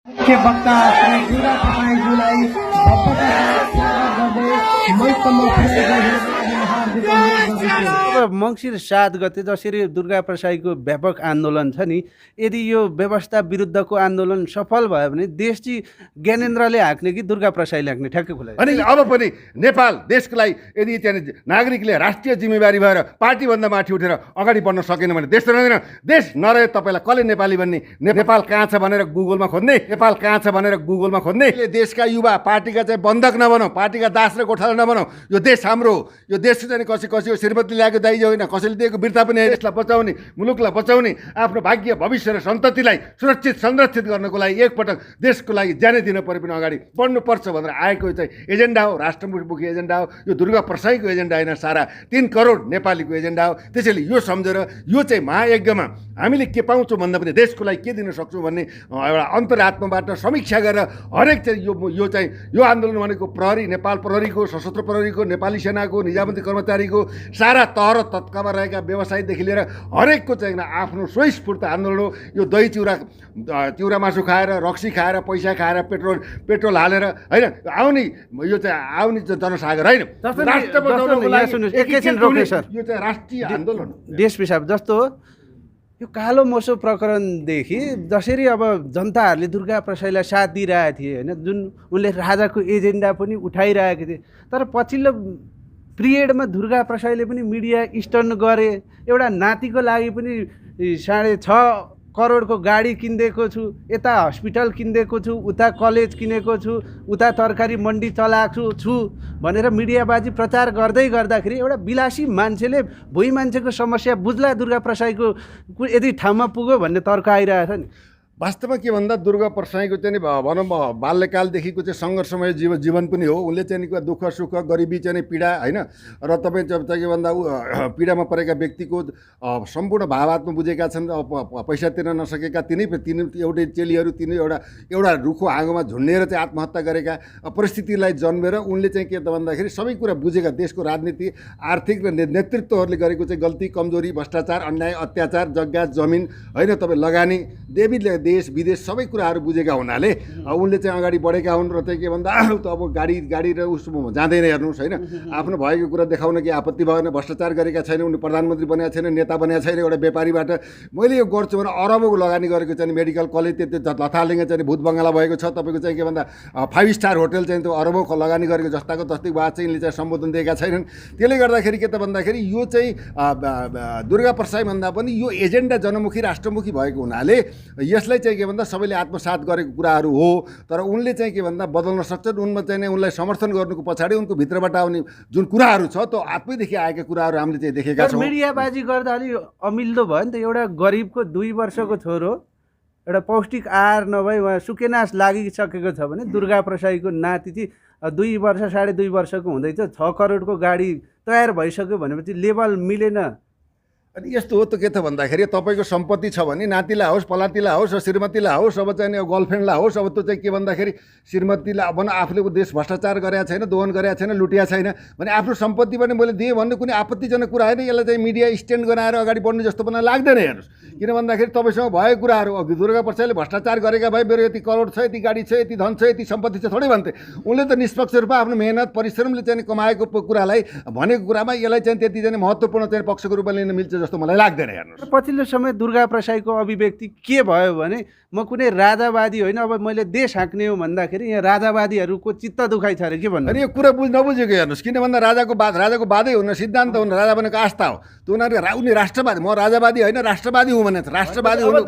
मुख्य वक्ता श्री दुर्गा प्रसाईज्यूलाई भव्यताका स्वागत गर्दै मैकम्म हार्दिक अनुरोध गर्दछु। अब मङ्सिर 7 गते जसरी दुर्गा प्रसाईको व्यापक आन्दोलन छ नि, यदि यो व्यवस्था विरुद्धको आन्दोलन सफल भयो भने देश चाहिँ ज्ञानेन्द्रले हाँक्ने कि दुर्गा प्रसाईले हाँक्ने ठ्याक्कै खुला। अनि अब पनि नेपाल देशको लागि यदि त्यहाँ नागरिकले राष्ट्रिय जिम्मेवारी भएर पार्टीभन्दा माथि उठेर अगाडि बढ्न सकेन भने देश त रहँदैन। देश नरहे तपाईँलाई कसले नेपाली भन्ने? नेपाल कहाँ छ भनेर गुगलमा खोज्ने, नेपाल कहाँ छ भनेर गुगलमा खोज्ने। देशका युवा पार्टीका चाहिँ बन्धक नबनौँ, पार्टीका दास र गोठाला नबनौँ। यो देश हाम्रो, यो देशको चाहिँ कसै श्रीमती ल्याएको दाइज होइन, कसैले दिएको बिर्ता पनि होइन। देशलाई बचाउने, मुलुकलाई बचाउने, आफ्नो भाग्य भविष्य र सन्ततिलाई सुरक्षित संरक्षित गर्नको लागि एकपटक देशको लागि ज्यानै दिन परे पनि अगाडि बढ्नुपर्छ भनेर आएको चाहिँ एजेन्डा हो, राष्ट्रमुखी एजेन्डा हो। यो दुर्गा प्रसाईको एजेन्डा होइन, सारा 3 करोड नेपालीको एजेन्डा हो। त्यसैले यो सम्झेर यो चाहिँ महायज्ञमा हामीले के पाउँछौँ भन्दा पनि देशको लागि के दिन सक्छौँ भन्ने एउटा अन्तरात्माबाट समीक्षा गरेर हरेक चाहिँ यो चाहिँ यो आन्दोलन भनेको प्रहरी, नेपाल प्रहरीको, सशस्त्र प्रहरीको, नेपाली सेनाको, निजामती कर्मचारीको, सारा तह र तत्कामा रहेका व्यवसायीदेखि लिएर हरेकको चाहिँ आफ्नो स्वयंस्फूर्त आन्दोलन हो। यो दही चिउरा मासु खाएर, रक्सी खाएर, पैसा खाएर, पेट्रोल हालेर होइन यो चाहिँ आउने जनसागर होइन। राष्ट्र बचाउनको लागि एकैछिन रोक्ने सर, यो चाहिँ राष्ट्रिय आन्दोलन हो। देश पिसाब जस्तो यो कालो मोसो प्रकरणदेखि जसरी अब जनताहरूले दुर्गा प्रसाईलाई साथ दिइरहेको थिए होइन, जुन उनले राजाको एजेन्डा पनि उठाइरहेको थिए, तर पछिल्लो पिरियडमा दुर्गा प्रसाईले पनि मिडिया स्टन्ट गरे। एउटा नातिको लागि पनि 6.5 करोडको गाडी किनिदिएको छु, यता हस्पिटल किनिदिएको छु, उता कलेज किनेको छु, उता तरकारी मन्डी चलाएको छु भनेर मिडियाबाजी प्रचार गर्दै गर्दाखेरि एउटा विलासी मान्छेले भुइँ मान्छेको समस्या बुझ्ला दुर्गा प्रसाईको यदि ठाउँमा पुग्यो भन्ने तर्क आइरहेछ नि। वास्तवमा के भन्दा दुर्गा प्रसाईको चाहिँ नि भनौँ बाल्यकालदेखिको चाहिँ सङ्घर्षमय जीवन पनि हो। उनले चाहिँ दुःख सुख गरिबी चाहिँ पीडा होइन र तपाईँ के भन्दा पीडामा परेका व्यक्तिको सम्पूर्ण भावात्मा बुझेका छन्। पैसा तिर्न नसकेका तिनै एउटै चेलीहरू तिनै एउटा रुखो आगोमा झुन्डेर चाहिँ आत्महत्या गरेका परिस्थितिलाई जन्मेर उनले चाहिँ के त भन्दाखेरि सबै कुरा बुझेका, देशको राजनीति, आर्थिक र नेतृत्वहरूले गरेको चाहिँ गल्ती, कमजोरी, भ्रष्टाचार, अन्याय, अत्याचार, जग्गा जमिन होइन तपाईँ लगानी, देश विदेश सबै कुराहरू बुझेका हुनाले उनले चाहिँ अगाडि बढेका हुन्। र चाहिँ के भन्दा त अब गाडी र उसमा जाँदैन हेर्नुहोस् होइन, आफ्नो भएको कुरा देखाउन के आपत्ति भएन। भ्रष्टाचार गरेका छैन, उनी प्रधानमन्त्री बनेका छैन, नेता बनेका छैन। एउटा व्यापारीबाट मैले यो गर्छु भने अरबको लगानी गरेको चाहिँ मेडिकल कलेज त्यो लथालिङ्ग चाहिँ भूत बङ्गला भएको छ। तपाईँको चाहिँ के भन्दा 5 स्टार होटल चाहिँ त्यो अरबको लगानी गरेको जस्ताको तस्तै बात चाहिँ यिनले चाहिँ सम्बोधन दिएका छैनन्। त्यसले गर्दाखेरि के त भन्दाखेरि यो चाहिँ दुर्गा प्रसाई भन्दा पनि यो एजेन्डा जनमुखी राष्ट्रमुखी भएको हुनाले यसलाई चाहिँ के भन्दा सबैले आत्मसात गरेको कुराहरू हो। तर उनले चाहिँ के भन्दा बदल्न सक्छन्। उनमा चाहिँ उनलाई समर्थन गर्नुको पछाडि उनको भित्रबाट आउने जुन कुराहरू छ त्यो आत्मैदेखि आएका कुराहरू हामीले चाहिँ देखेका छौँ। मिडियाबाजी गर्दा अलि अमिल्दो भयो नि त। एउटा गरिबको 2 वर्षको छोरो एउटा पौष्टिक आहार नभई उहाँ सुकेनास लागिसकेको छ भने दुर्गा प्रसाईको नाति चाहिँ 2 वर्ष 2.5 वर्षको हुँदैछ 6 करोडको गाडी तयार भइसक्यो भनेपछि लेभल मिलेन। अनि यस्तो हो त के त भन्दाखेरि तपाईँको सम्पत्ति छ भने नातिलाई होस्, पलातीलाई होस्, श्रीमतीलाई होस्, अब चाहिँ गर्लफ्रेन्डलाई होस्, अब त्यो चाहिँ के भन्दाखेरि श्रीमतीलाई अब आफूले देश भ्रष्टाचार गरेका छैन, दोहन गरेका छैन, लुटिया छैन भने आफ्नो सम्पत्ति पनि मैले दिएँ भन्ने कुनै आपत्तिजनक कुरा होइन। यसलाई चाहिँ मिडिया स्ट्यान्ड गराएर अगाडि बढ्नु जस्तो पनि लाग्दैन। हेर्नुहोस्, किन भन्दाखेरि तपाईँसँग भएको कुराहरू अघि दुर्गा प्रसाईले भ्रष्टाचार गरेका भए मेरो यति करोड छ, यति गाडी छ, यति धन छ, यति सम्पत्ति छ थोरै भन्थे। उनले त निष्पक्ष रूपमा आफ्नो मेहनत परिश्रमले चाहिँ कमाएको कुरालाई भनेको कुरामा यसलाई चाहिँ त्यति चाहिँ महत्त्वपूर्ण चाहिँ पक्षको रूपमा लिन मिल्छ जस्तो मलाई लाग्दैन। हेर्नुहोस्, पछिल्लो समय दुर्गा प्रसाईको अभिव्यक्ति के भयो भने म कुनै राजावादी होइन, अब मैले देश हाँक्ने हो भन्दाखेरि यहाँ राजावादीहरूको चित्त दुखाइ छ अरे के भन्नु। अनि यो कुरा नबुझेको हेर्नुहोस्, किन भन्दा राजाको बादै हुन सिद्धान्त हुन राजा भनेको आस्था हो। त्यो उनी राष्ट्रवादी, म राजावादी होइन राष्ट्रवादी हुँ भने राष्ट्रवादी हुनु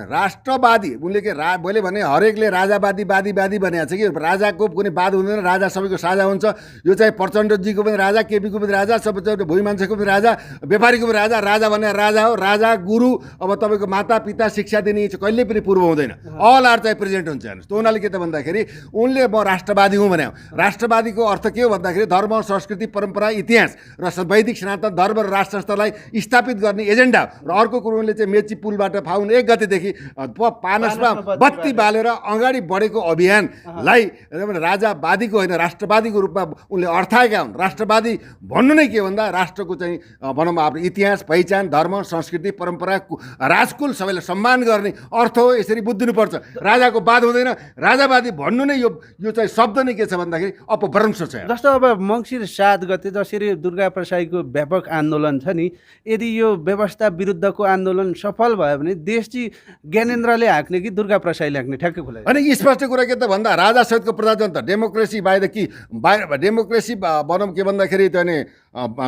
राष्ट्रवादी उनले के बोले भने हरेकले राजावादी वादी भनेको छ कि राजाको कुनै वाद हुँदैन, राजा सबैको साझा हुन्छ। यो चाहिँ प्रचण्डजीको पनि राजा, केपीको पनि राजा, सबै भुइँ मान्छेको पनि राजा, व्यापारीको पनि राजा भने राजा हो, राजा गुरु। अब तपाईँको माता पिता शिक्षा दिने कहिले पनि पूर्व हुँदैन, अल आर चाहिँ प्रेजेन्ट हुन्छ। हेर्नुहोस्, त उनीहरूले के त भन्दाखेरि उनले म राष्ट्रवादी हुँ भने राष्ट्रवादीको अर्थ के हो भन्दाखेरि धर्म, संस्कृति, परम्परा, इतिहास र वैदिक सनातन धर्म र राष्ट्र संस्थालाई स्थापित गर्ने एजेन्डा। र अर्को कुरो उनले चाहिँ मेची पुलबाट फाउन 1 गतेदेखि पानसमा बत्ती बालेर अगाडि बढेको अभियानलाई राजावादीको होइन राष्ट्रवादीको रूपमा उनले अर्थाएका हुन्। राष्ट्रवादी भन्नु नै के भन्दा राष्ट्रको चाहिँ भनौँ आफ्नो इतिहास, पहिचान, धर्म, संस्कृति, परम्परा, राजकुल सबैलाई सम्मान गर्ने अर्थ हो, यसरी बुझ्दिनुपर्छ। राजाको वाद हुँदैन, राजावादी भन्नु नै यो चाहिँ शब्द नै के छ भन्दाखेरि अपभ्रंश छ। जस्तो अब मङ्सिर 7 गते जसरी दुर्गा प्रसाईको व्यापक आन्दोलन छ नि, यदि यो व्यवस्था विरुद्धको आन्दोलन सफल भयो भने देश चाहिँ ज्ञानेन्द्रले हाँक्ने कि दुर्गा प्रसाईले हाँक्ने ठ्याक्कै खुला। अनि स्पष्ट कुरा के त भन्दा राजासहितको प्रजातन्त्र डेमोक्रेसी बाई द कि डेमोक्रेसी भनौँ के भन्दाखेरि चाहिँ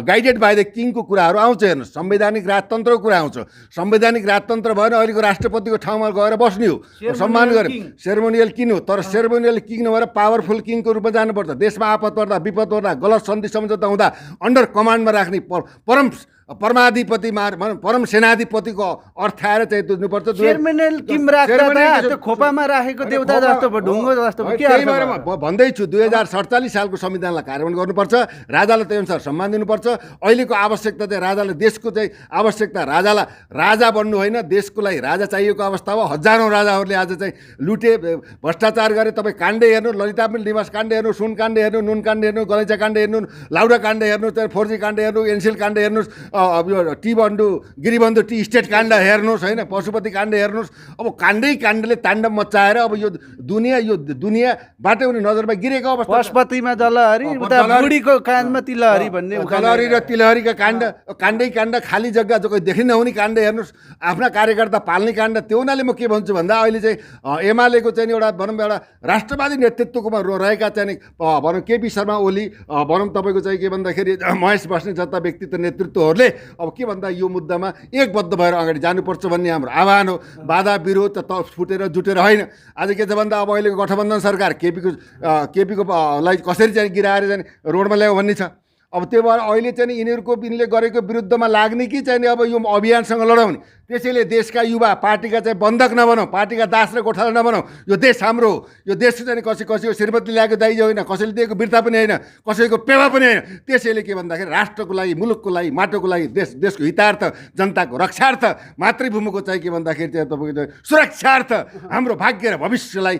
गाइडेड बाई द किङको कुराहरू आउँछ। हेर्नुहोस्, संवैधानिक राजतन्त्रको कुरा आउँछ। संवैधानिक राजतन्त्र भएन अहिलेको राष्ट्रपतिको ठाउँमा गएर बस्ने हो, सम्मान गरे सेरेमोनियल किङ हो। तर सेरेमोनियल किङ नभएर पावरफुल किङको रूपमा जानुपर्छ। देशमा आपत पर्दा विपद पर्दा गलत सन्धि सम्झौता हुँदा अन्डर कमान्डमा राख्ने परमाधिपति परम सेनाधिपतिको अर्थ आएर चाहिँ बुझ्नुपर्छ। सेरेमोनियल किम राख्दा त्यो खोपामा राखेको देउता जस्तो ढुङ्गो जस्तो के त्यही भएर म भन्दैछु 2047 सालको संविधानलाई कार्यान्वयन गर्नुपर्छ। राजालाई त्यही अनुसार सम्मान दिनुपर्छ। अहिलेको आवश्यकता चाहिँ राजाले देशको चाहिँ आवश्यकता राजालाई राजा बन्नु होइन, देशको लागि राजा चाहिएको अवस्था हो। हजारौँ राजाहरूले आज चाहिँ लुटे, भ्रष्टाचार गरे। तपाईँ काण्ड हेर्नु, ललिता निवास काण्ड हेर्नु, सुन काण्ड हेर्नु, नुन काण्ड हेर्नु, गलैँचा काण्ड हेर्नु, लाउडा काण्ड हेर्नु, फोर्जी काण्ड हेर्नु, एनसिल काण्ड हेर्नुहोस्, अब यो गिरिबन्धु टी स्टेट काण्ड हेर्नुहोस् होइन, पशुपति काण्ड हेर्नुहोस्। अब काण्डले ताण्डव मचाएर अब यो दुनियाँबाटै उनी नजरमा गिरेको अवस्था। पशुपतिमा जलहरी, उता बुढीको कानमा तिलहरी भन्ने जलहरी र तिलहरीका काण्ड खाली जग्गा जो कोही देखि नहुने काण्ड हेर्नुहोस्, आफ्ना कार्यकर्ता पाल्ने काण्ड। त्यो हुनाले म के भन्छु भन्दा अहिले चाहिँ एमालेको चाहिँ एउटा भनौँ एउटा राष्ट्रवादी नेतृत्वकोमा रहेका चाहिँ भनौँ केपी शर्मा ओली, भनौँ तपाईँको चाहिँ के भन्दाखेरि महेश बस्नेत जस्ता व्यक्तित्व नेतृत्वहरूले अब के भन्दा यो मुद्दामा एकबद्ध भएर अगाडि जानुपर्छ भन्ने हाम्रो आह्वान हो। बाधा विरोध त फुटेर जुटेर होइन। आज के छ भन्दा अब अहिलेको गठबन्धन सरकार केपीको लाई कसरी चाहिँ गिराएर चाहिँ रोडमा ल्यायो भन्ने छ। अब त्यो भएर अहिले चाहिँ यिनीले गरेको विरुद्धमा लाग्ने कि चाहिँ अब यो अभियानसँग लडाउने। त्यसैले देशका युवा पार्टीका चाहिँ बन्धक नबनाऊ, पार्टीका दास र गोठाला नबनाऊ। यो देश हाम्रो हो। यो देश चाहिँ कसैको श्रीमती ल्याएको दाइजो होइन, कसैले दिएको बिर्ता पनि होइन, कसैको पेवा पनि होइन। त्यसैले के भन्दाखेरि राष्ट्रको लागि, मुलुकको लागि, माटोको लागि, देशको हितार्थ, जनताको रक्षार्थ, मातृभूमिको चाहिँ के भन्दाखेरि चाहिँ तपाईँको सुरक्षार्थ, हाम्रो भाग्य र भविष्यलाई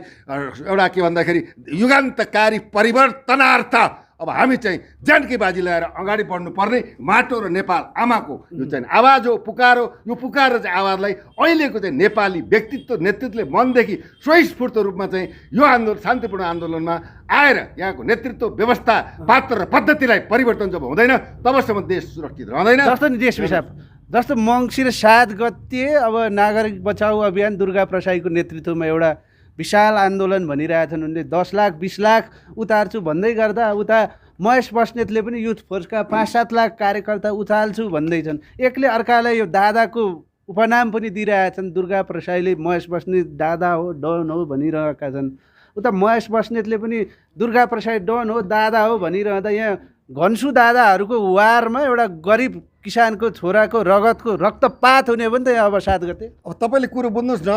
एउटा के भन्दाखेरि युगान्तकारी परिवर्तनार्थ अब हामी चाहिँ जानकी बाजी ल्याएर अगाडि बढ्नुपर्ने माटो र नेपाल आमाको यो चाहिँ आवाज हो, पुकार हो। यो पुकार र चाहिँ आवाजलाई अहिलेको चाहिँ नेपाली व्यक्तित्व नेतृत्वले मनदेखि स्वयंस्फूर्त रूपमा चाहिँ यो शान्तिपूर्ण आन्दोलनमा आएर यहाँको नेतृत्व व्यवस्था पात्र र पद्धतिलाई परिवर्तन जब हुँदैन तबसम्म देश सुरक्षित रहँदैन। जस्तो नि देश विशाप जस्तो मङ्सिर 7 गते अब नागरिक बचाउ अभियान दुर्गा प्रसाईको नेतृत्वमा एउटा विशाल आन्दोलन भनिरहेछन्। उनले 10 लाख 20 लाख उतार्छु भन्दै गर्दा उता महेश बस्नेतले पनि युथ फोर्सका 5-7 लाख कार्यकर्ता उचाल्छु भन्दैछन्। एकले अर्कालाई यो दादाको उपनाम पनि दिइरहेछन्। दुर्गा प्रसाईले महेश बस्नेत दादा हो, डन हो भनिरहेका छन्। उता महेश बस्नेतले पनि दुर्गा प्रसाई डन हो, दादा हो भनिरहँदा यहाँ घन्सु दादाहरूको वारमा एउटा गरिब किसानको छोराको रगतको रक्तपात हुने हो नि त अब 7 गते। अब तपाईँले कुरो बुझ्नुहोस् न,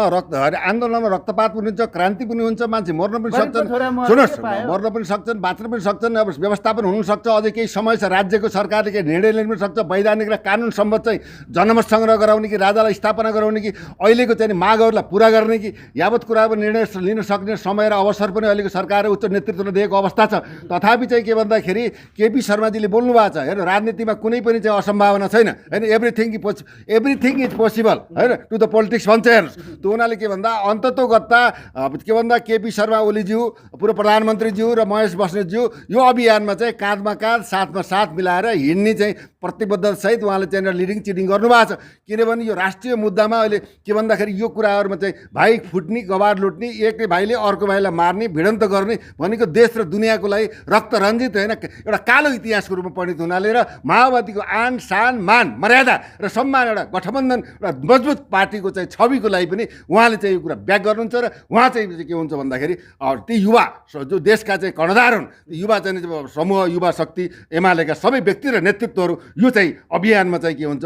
आन्दोलनमा रक्तपात पनि हुन्छ, क्रान्ति पनि हुन्छ, मान्छे मर्न पनि सक्छन्, सुन्नुहोस् मर्न पनि सक्छन्, बाँच्न पनि सक्छन्। अब व्यवस्थापन हुनसक्छ, अझै केही समय छ, राज्यको सरकारले केही निर्णय लिन पनि सक्छ। वैधानिक र कानुन सम्मत चाहिँ जनमत सङ्ग्रह गराउने कि राजालाई स्थापना गराउने कि अहिलेको चाहिँ मागहरूलाई पुरा गर्ने कि यावत कुराको निर्णय लिन सक्ने समय र अवसर पनि अहिलेको सरकार र उच्च नेतृत्वले दिएको अवस्था छ। तथापि चाहिँ के भन्दाखेरि केपी शर्माजीले बोल्नु भएको छ, हेर्नु राजनीतिमा कुनै पनि चाहिँ असम्भावना छैन होइन, एभ्रिथिङ इज पोसिबल होइन, टु द पोलिटिक्स भन्छ। हेर्नुहोस् त्यो हुनाले के भन्दा अन्ततोगत्ता के भन्दा केपी शर्मा ओलीज्यू, पूर्व प्रधानमन्त्रीज्यू र महेश बस्नेतज्यू यो अभियानमा चाहिँ काँधमा काँध साथमा साथ मिलाएर हिँड्ने चाहिँ प्रतिबद्धतासहित उहाँले चाहिँ लिडिङ चिडिङ गर्नुभएको छ। किनभने यो राष्ट्रिय मुद्दामा अहिले के भन्दाखेरि यो कुराहरूमा चाहिँ भाइ फुट्ने, गवार लुट्ने, एकले भाइले अर्को भाइलाई मार्ने, भिडन्त गर्ने भनेको देश र दुनियाँको लागि रक्त रञ्जित होइन एउटा कालो इतिहासको रूपमा परिणत हुनाले र माओवादीको आन शान मान मर्यादा र सम्मान एउटा गठबन्धन एउटा मजबुत पार्टीको चाहिँ छविको लागि पनि उहाँले चाहिँ यो कुरा ब्याक गर्नुहुन्छ। र उहाँ चाहिँ के हुन्छ भन्दाखेरि ती युवा जो देशका चाहिँ कर्णधार हुन्, ती युवा चाहिँ समूह युवा शक्ति एमालेका सबै व्यक्ति र नेतृत्वहरू यो चाहिँ अभियानमा चाहिँ के हुन्छ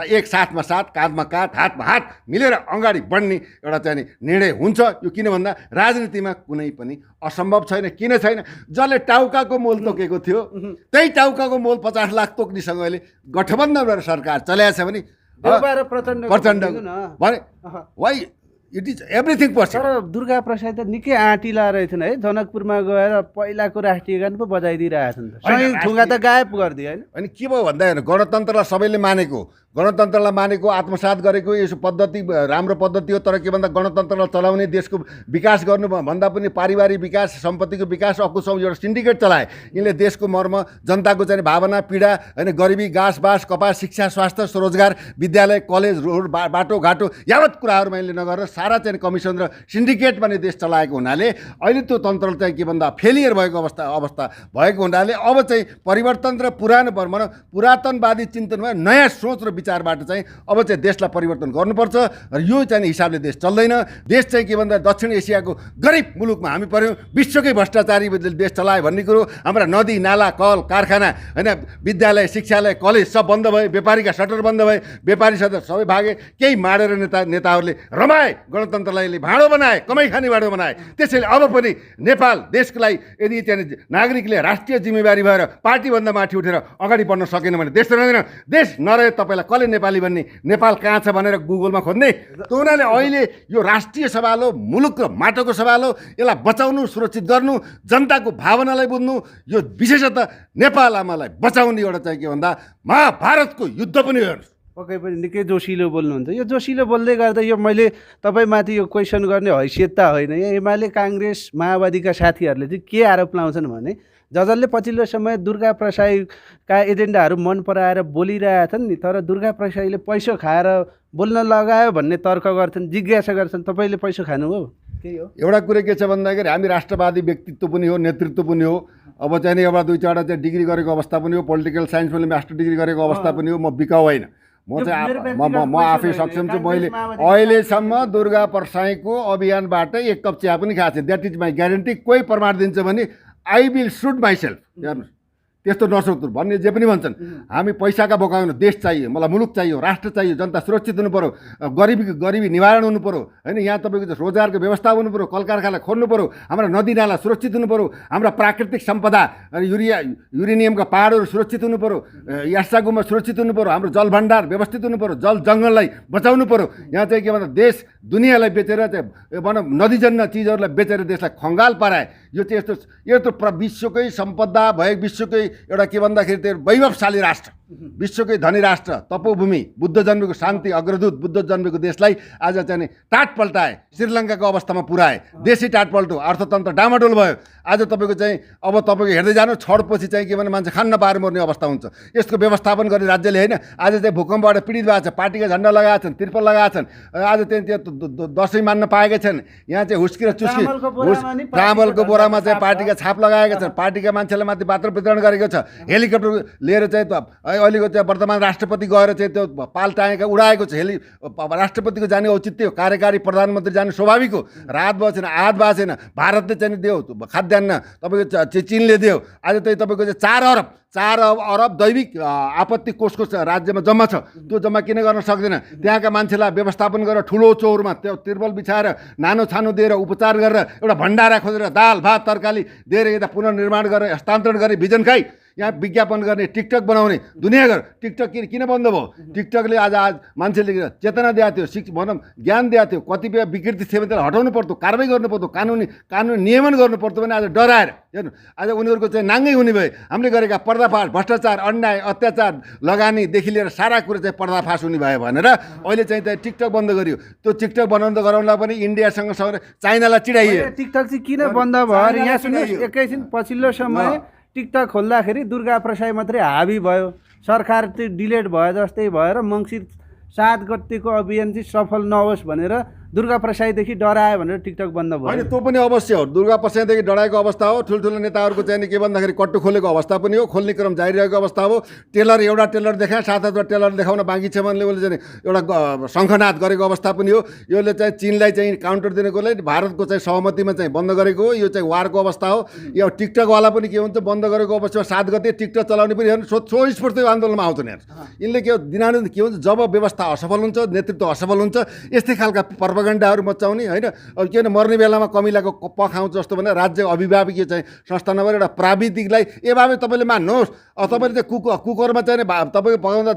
एक साथमा साथ, काँधमा काँध, हातमा हात मिलेर अगाडि बढ्ने एउटा चाहिँ निर्णय हुन्छ। यो किन भन्दा राजनीतिमा कुनै पनि असम्भव छैन। किन छैन? जसले टाउकाको मोल तोकेको थियो त्यही टाउकाको मोल 50 लाख तोक्नेसँग अहिले गठबन्धन गरेर सरकार चलाएको छ भने प्रचण्ड भने why it is everything possible. तर दुर्गा प्रसाद त निकै आँटिला रहेछन् है, जनकपुरमा गएर पहिलाको राष्ट्रिय गान पो बजाइदिइरहेछन् त, सही ठुङ्गा त गायब गरिदियो होइन। अनि के भयो भन्दा हेर्नु, गणतन्त्रलाई सबैले मानेको, गणतन्त्रलाई मानेको, आत्मसात गरेको यसो पद्धति राम्रो पद्धति हो। तर के भन्दा गणतन्त्रलाई चलाउने, देशको विकास गर्नु भन्दा पनि पारिवारिक विकास, सम्पत्तिको विकास अकुसौँ एउटा सिन्डिकेट चलाए। यिनले देशको मर्म, जनताको चाहिँ भावना, पीडा होइन, गरिबी, घाँसबास, कपास, शिक्षा, स्वास्थ्य, स्वरोजगार, विद्यालय, कलेज, रोड, बाटोघाटो यावत कुराहरूमा यिनले नगरेर सारा चाहिँ कमिसन र सिन्डिकेट भन्ने देश चलाएको हुनाले अहिले त्यो तन्त्र चाहिँ के भन्दा फेलियर भएको अवस्था भएको हुनाले अब चाहिँ परिवर्तन र पुरातनवादी चिन्तनमा नयाँ सोच र विचारबाट चाहिँ अब चाहिँ देशलाई परिवर्तन गर्नुपर्छ। र यो चाहिँ हिसाबले देश चल्दैन। देश चाहिँ के भन्दा दक्षिण एसियाको गरिब मुलुकमा हामी पऱ्यौँ, विश्वकै भ्रष्टाचारी देश चलायो भन्ने कुरो। हाम्रा नदी, नाला, कल कारखाना होइन, विद्यालय, शिक्षालय, कलेज सब बन्द भए, व्यापारीका सटर बन्द भए, व्यापारी सटर सबै भागे। केही माडेर नेताहरूले रमाए, गणतन्त्रलाई भाँडो बनाए, कमाइ खाने भाँडो बनाए। त्यसैले अब पनि नेपाल देशको लागि यदि त्यहाँ नागरिकले राष्ट्रिय जिम्मेवारी भएर पार्टीभन्दा माथि उठेर अगाडि बढ्न सकेन भने देश रहँदैन। देश नरहे तपाईँलाई कसले नेपाली भन्ने, नेपाल कहाँ छ भनेर गुगलमा खोज्ने। त्यो हुनाले अहिले यो राष्ट्रिय सवाल हो, मुलुक र माटोको सवाल हो। यसलाई बचाउनु, सुरक्षित गर्नु, जनताको भावनालाई बुझ्नु, यो विशेषतः नेपाल आमालाई बचाउने एउटा चाहिँ के भन्दा महाभारतको युद्ध पनि हो। पक्कै पनि निकै जोसिलो बोल्नुहुन्छ। यो जोसिलो बोल्दै गर्दा यो मैले तपाईँमाथि यो क्वेसन गर्ने हैसियत त होइन। यहाँ एमाले, काङ्ग्रेस, माओवादीका साथीहरूले चाहिँ के आरोप लाउँछन् भने जसले पछिल्लो समय दुर्गा प्रसाईका एजेन्डाहरू मन पराएर बोलिरहेछन् नि, तर दुर्गा प्रसाईले पैसा खाएर बोल्न लगायो भन्ने तर्क गर्छन्, जिज्ञासा गर्छन्। तपाईँले पैसा खानुभयो? केही हो। एउटा कुरो के छ भन्दाखेरि हामी राष्ट्रवादी व्यक्तित्व पनि हो, नेतृत्व पनि हो। अब चाहिँ एउटा दुई चारवटा चाहिँ डिग्री गरेको अवस्था पनि हो, पोलिटिकल साइन्समा मास्टर डिग्री गरेको अवस्था पनि हो। म बिकाउ होइन, म चाहिँ म आफै सक्षम छु। मैले अहिलेसम्म दुर्गा प्रसाईको अभियानबाट एक कप चिया पनि खाएको छु। That is my guarantee. कोही प्रमाण दिन्छ भने आई विल सुट माइसेल्फ। हेर्नुहोस्, त्यस्तो नसोच्नु भन्ने जे पनि भन्छन्। हामी पैसाका बोकाउनु, देश चाहियो, मलाई मुलुक चाहियो, राष्ट्र चाहियो, जनता सुरक्षित हुनु पऱ्यो, गरिबी निवारण हुनु पऱ्यो होइन। यहाँ तपाईँको रोजगारको व्यवस्था हुनु पऱ्यो, कल कारखाना खोल्नु पऱ्यो, हाम्रा नदी नाला सुरक्षित हुनु पऱ्यो, हाम्रा प्राकृतिक सम्पदा युरेनियमका पहाडहरू सुरक्षित हुनु पऱ्यो, यासागुमा सुरक्षित हुनु पऱ्यो, हाम्रो जल भण्डार व्यवस्थित हुनु पऱ्यो, जल जङ्गललाई बचाउनु पऱ्यो। यहाँ चाहिँ के भन्दा देश दुनियाँलाई बेचेर चाहिँ भनौँ नदीजन्य चिजहरूलाई बेचेर देशलाई खङ्गाल पाराए। यो चाहिँ यस्तो विश्वकै सम्पदा भएको, विश्वकै एउटा के भन्दाखेरि त्यो वैभवशाली राष्ट्र, विश्वकै धनी राष्ट्र, तपोभूमि, बुद्ध जन्मेको शान्ति अग्रदूत बुद्ध जन्मेको देशलाई आज चाहिँ टाट पल्टाए, श्रीलङ्काको अवस्थामा पुर्याए। देशी टाट पल्टो, अर्थतन्त्र डामाडोल भयो। आज तपाईँको चाहिँ अब तपाईँको हेर्दै जानु, छडपछि चाहिँ के भने मान्छे खान नपाएर मर्ने अवस्था हुन्छ। यसको व्यवस्थापन गर्ने राज्यले होइन। आज चाहिँ भूकम्पबाट पीडित भएको छ, पार्टीका झन्डा लगाएका छन्, त्रिपल लगाएका छन्। आज चाहिँ त्यो दसैँ मान्न पाएका छन्। यहाँ चाहिँ हुस्की र चुस्की, चामलको बोरामा चाहिँ पार्टीका छाप लगाएका छन्। पार्टीका मान्छेलाई माथि पात्र वितरण गरेको छ। हेलिकप्टर लिएर चाहिँ अहिलेको चाहिँ वर्तमान राष्ट्रपति गएर चाहिँ त्यो पाल टाँगेका उडाएको छ। राष्ट्रपतिको जाने औचित्य हो, कार्यकारी प्रधानमन्त्री जाने स्वाभाविक हो। रात भएको छैन, आध भएको छैन। भारतले चाहिँ दियो खाद्यान्न, तपाईँको चिनले दियो। आज चाहिँ तपाईँको चाहिँ 4 अरब दैविक आपत्ति कोषको राज्यमा जम्मा छ। त्यो जम्मा किन गर्न सक्दैन? त्यहाँका मान्छेलाई व्यवस्थापन गरेर ठुलो चौरमा त्यो तिर्पल बिछाएर नानो छानो दिएर उपचार गरेर एउटा भण्डारा खोजेर दाल भात तरकारी दिएर यता पुनर्निर्माण गरेर हस्तान्तरण गर्ने भिजन खाइ यहाँ विज्ञापन गर्ने, टिकटक बनाउने दुनियाँभर। टिकटक किन बन्द भयो? टिकटकले आज मान्छेले चेतना दिएको थियो, भनौँ ज्ञान दिएको थियो। कतिपय विकृति थियो भने त्यसलाई हटाउनु पर्दो, कारवाही गर्नु पर्दो, कानुन नियमन गर्नु पर्दो भने आज डराएर हेर्नु आज उनीहरूको चाहिँ नाङ्गै हुने भयो। हामीले गरेका पर्दाफास, भ्रष्टाचार, अन्याय, अत्याचार, लगानीदेखि लिएर सारा कुरो चाहिँ पर्दाफास हुने भयो भनेर अहिले चाहिँ टिकटक बन्द गरियो। त्यो टिकटक गराउनलाई पनि इन्डियासँग चाइनालाई चिडाइयो। टिकटक चाहिँ किन बन्द भयो? यहाँ सुन्नुहोस्, एकैछिन पछिल्लो समय टिकटक खोल्दाखेरि दुर्गा प्रसाई मात्रै हाबी भयो। सरकार चाहिँ डिलेट भयो जस्तै भएर मङ्सिर 7 गतेको अभियान चाहिँ सफल नहोस् भनेर दुर्गा प्रसाईदेखि डरायो भनेर टिकटक बन्द भयो। होइन, त्यो पनि अवश्य हो। दुर्गा प्रसाईदेखि डराएको अवस्था हो। ठुल्ठुलो नेताहरूको चाहिँ के भन्दाखेरि कट्टु खोलेको अवस्था पनि हो, खोल्ने क्रम जारी रहेको अवस्था हो। एउटा टेलर देखाए, 7-8 टेलर देखाउन बाँकी छ भने उसले चाहिँ एउटा शङ्खनाद गरेको अवस्था पनि हो। यसले चाहिँ चीनलाई चाहिँ काउन्टर दिनको लागि भारतको चाहिँ सहमतिमा चाहिँ बन्द गरेको हो। यो चाहिँ वारको अवस्था हो। यो टिकटकवाला पनि के हुन्छ, बन्द गरेको अवस्थामा 7 गते टिकटक चलाउने पनि हेर्नु स्वस्फूर्त आन्दोलनमा आउँछन्। हेर्नु यिनले के दिनानुदिन के हुन्छ, जब व्यवस्था असफल हुन्छ, नेतृत्व असफल हुन्छ, यस्तै खालका प्रोपागेन्डाहरू मचाउने होइन। अब किन मर्ने बेलामा कमिलाको पखाउँछ जस्तो भने राज्य अभिभावकीय चाहिँ संस्था नभएर एउटा प्राविधिकलाई ए बाबे तपाईँले मान्नुहोस्, तपाईँले चाहिँ कुकरमा चाहिँ तपाईँको पकाउँदा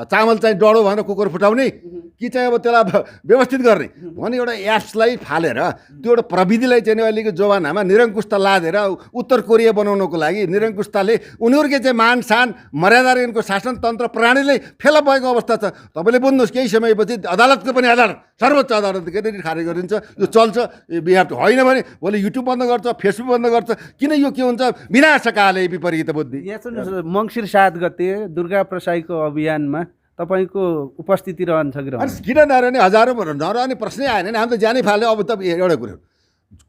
चामल चाहिँ डढो भनेर कुकर फुटाउने कि चाहिँ अब त्यसलाई व्यवस्थित गर्ने भने एउटा एप्सलाई फालेर त्यो एउटा प्रविधिलाई चाहिँ अहिलेको जमानामा निरङ्कुशता लादेर उत्तर कोरिया बनाउनको लागि निरङ्कुशताले उनीहरूकै चाहिँ मान सान मर्यादाको शासन तन्त्र प्रणालीले फेला भएको अवस्था छ। तपाईँले बुझ्नुहोस् केही समयपछि अदालतको पनि अदालत सर्वोच्च अदालतले खारेज गरिन्छ, यो चल्छ बिहाफ होइन भने भोलि युट्युब बन्द गर्छ, फेसबुक बन्द गर्छ। किन यो के हुन्छ विनाशकाले विपरीत बुद्धि। यहाँ सुन्नुहोस्, मङ्सिर 7 गते दुर्गा प्रसाईको अभियानमा तपाईँको उपस्थिति रहन्छ कि रहन्छ? किन नरहने, हजारौँ नरहने प्रश्नै आएन नि। हामी त जानै फाल्यो। अब त एउटा कुरो,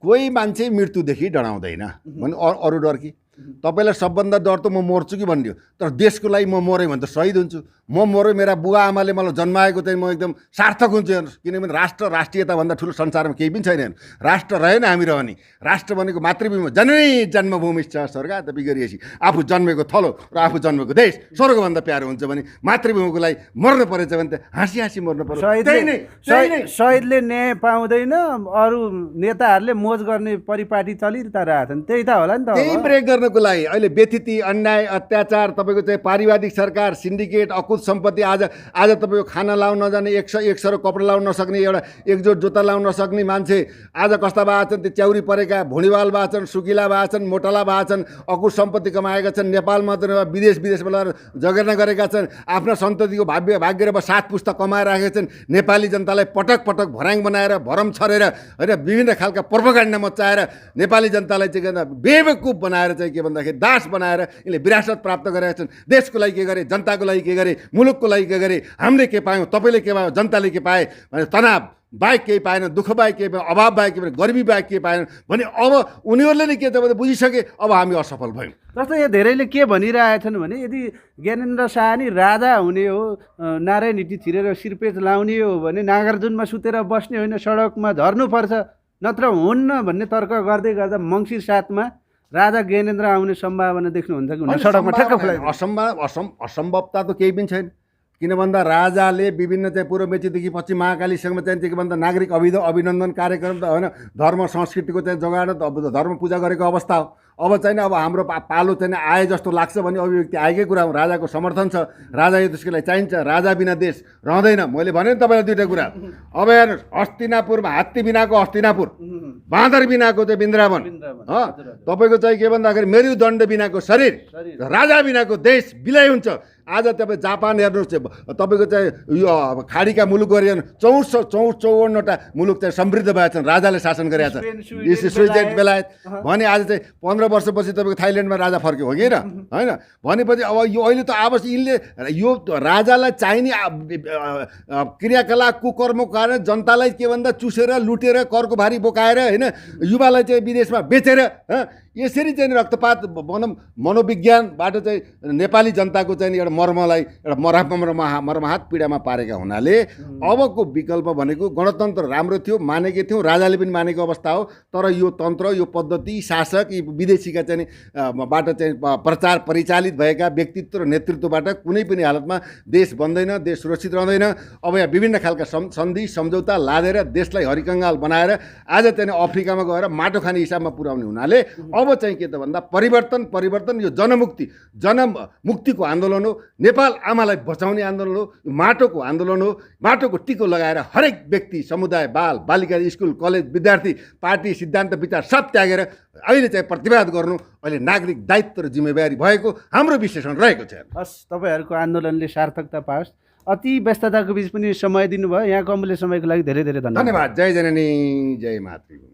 कोही मान्छे मृत्युदेखि डराउँदैन भने अरू डर कि? तपाईँलाई सबभन्दा डर त म मर्छु कि भनिदियो, तर देशको लागि म मरेँ भने त शहीद हुन्छु। म मऱ्यो, मेरा बुवा आमाले मलाई जन्माएको चाहिँ म एकदम सार्थक हुन्छु हेर्नुहोस्। किनभने राष्ट्र राष्ट्रियताभन्दा ठुलो संसारमा केही पनि छैन हेर्नु। राष्ट्र रहेन हामी रहने। राष्ट्र भनेको मातृभूमि, जननी जन्मभूमि छ स्वर्ग त बिगरिएपछि आफू जन्मेको थलो र आफू जन्मेको देश स्वर्गभन्दा प्यारो हुन्छ भने मातृभूमिको लागि मर्नु परेछ भने त हाँसी हाँसी मर्नु पर्छ। शहीदले न्याय पाउँदैन, अरू नेताहरूले मोज गर्ने परिपाटी चलिरहेको छन्, त्यही त होला नि त। त्यही ब्रेक गर्नको लागि अहिले व्यथिति, अन्याय, अत्याचार, तपाईँको चाहिँ पारिवारिक सरकार, सिन्डिकेट, अकुत सम्पत्ति, आज तपाईँको खाना लाउन नजाने, एक सरो कपडा लाउन नसक्ने, एउटा एकजोट जुत्ता लाउन नसक्ने मान्छे आज कस्ता भएको छन्? त्यो च्याउरी परेका भुँडीवाल भएको छन्, सुकिला भएको छन्, मोटाला भएको छन्, अकुत सम्पत्ति कमाएका छन्, नेपालमा त विदेशमा लगेर जगेर्ना गरेका छन्, आफ्ना सन्ततिको भाग्य र 7 पुस्ता कमाएर राखेका छन्। नेपाली जनतालाई पटक पटक भर्याङ बनाएर भरम छरेर होइन विभिन्न खालका प्रोपागेन्डा मचाएर नेपाली जनतालाई चाहिँ बेवकुफ बनाएर चाहिँ के भन्दाखेरि दास बनाएर यिनले विरासत प्राप्त गरेका छन्। देशको लागि के गरे, जनताको लागि के गरे, मुलुकको लागि के गरे, हामीले के पायौँ, तपाईँले के पायो, जनताले के पाए भने तनाव बाहेक केही पाएन, दुःख बाहेक केही पाएन, अभाव बाहेक केही पाएन, गरिबी बाहेक केही पाएन भने अब उनीहरूले नै के त बुझिसके अब हामी असफल भयौँ। जस्तो यहाँ धेरैले के भनिरहेछन् भने यदि ज्ञानेन्द्र शाह नि राजा हुने हो, नारायण हिटी छिरेर शिरपेच लाउने हो भने नागार्जुनमा सुतेर बस्ने होइन, सडकमा झर्नुपर्छ, नत्र हुन्न भन्ने तर्क गर्दै गर्दा मङ्सिर 7 मा राजा ज्ञानेन्द्र आउने सम्भावना देख्नुहुन्छ कि हुन्न? सडकमा ठ्याक्क फुलाइ असम्भवता त केही पनि छैन। किन भन्दा राजाले विभिन्न चाहिँ पूर्व मेचीदेखि पश्चिम महाकालीसम्म चाहिँ के भन्दा नागरिक अभिनन्दन कार्यक्रम त होइन, धर्म संस्कृतिको चाहिँ जगाड धर्म पूजा गरेको अवस्था हो। अब चाहिँ अब हाम्रो पालो चाहिँ आए जस्तो लाग्छ भने अभिव्यक्ति आएकै कुरा हो। राजाको समर्थन छ, राजा यो देशको लागि चाहिन्छ, राजा बिना देश रहँदैन। मैले भने नि तपाईँलाई दुईवटा कुरा। अब हेर्नुहोस्, हस्तिनापुरमा हात्ती बिनाको हस्तिनापुर, बाँदर बिनाको चाहिँ वृन्दावन, तपाईँको चाहिँ के भन्दाखेरि मेरुदण्ड बिनाको शरीर, राजा बिनाको देश विलय हुन्छ। आज तपाईँ जापान हेर्नुहोस्, तपाईँको चाहिँ यो खाडीका मुलुकहरू हेर्नु 54वटा मुलुक चाहिँ समृद्ध भएका छन्, राजाले शासन गरेका छन्। स्विजरल्यान्ड, बेलायत भने आज चाहिँ 15 वर्षपछि तपाईँको थाइल्यान्डमा राजा फर्क्यो हो कि होइन? भनेपछि अब यो अहिले त आवश्यक यिनले यो राजालाई चाहिने क्रियाकलाप कुकर्मको कारण जनतालाई के भन्दा चुसेर लुटेर करको भारी बोकाएर होइन युवालाई चाहिँ विदेशमा बेचेर यसरी चाहिँ रक्तपात मनोविज्ञानबाट चाहिँ नेपाली जनताको चाहिँ एउटा मर्मलाई एउटा मर्माहत पीडामा पारेका हुनाले अबको विकल्प भनेको गणतन्त्र राम्रो थियो, मानेकै थियौँ, राजाले पनि मानेको अवस्था हो। तर यो तन्त्र, यो पद्धति, शासक, यी विदेशीका चाहिँ बाट चाहिँ प्रचार परिचालित भएका व्यक्तित्व र नेतृत्वबाट कुनै पनि हालतमा देश बन्दैन, देश सुरक्षित रहँदैन। अब यहाँ विभिन्न खालका सन्धि सम्झौता लादेर देशलाई हरिकङ्गाल बनाएर आज चाहिँ अफ्रिकामा गएर माटो खाने हिसाबमा पुर्याउने हुनाले अब चाहिँ के त भन्दा परिवर्तन यो जनमुक्तिको आन्दोलन हो, नेपाल आमालाई बचाउने आन्दोलन हो, माटोको आन्दोलन हो। माटोको टिको लगाएर हरेक व्यक्ति, समुदाय, बाल बालिका, स्कुल कलेज विद्यार्थी, पार्टी सिद्धान्त विचार सब त्यागेर अहिले चाहिँ प्रतिवाद गर्नु अहिले नागरिक दायित्व र जिम्मेवारी भएको हाम्रो विश्लेषण रहेको छ। हस्, तपाईँहरूको आन्दोलनले सार्थकता पाओस्। अति व्यस्तताको बिच पनि समय दिनुभयो, यहाँको अमूल्य समयको लागि धेरै धेरै धन्यवाद। जय जननी, जय मातृभूमि।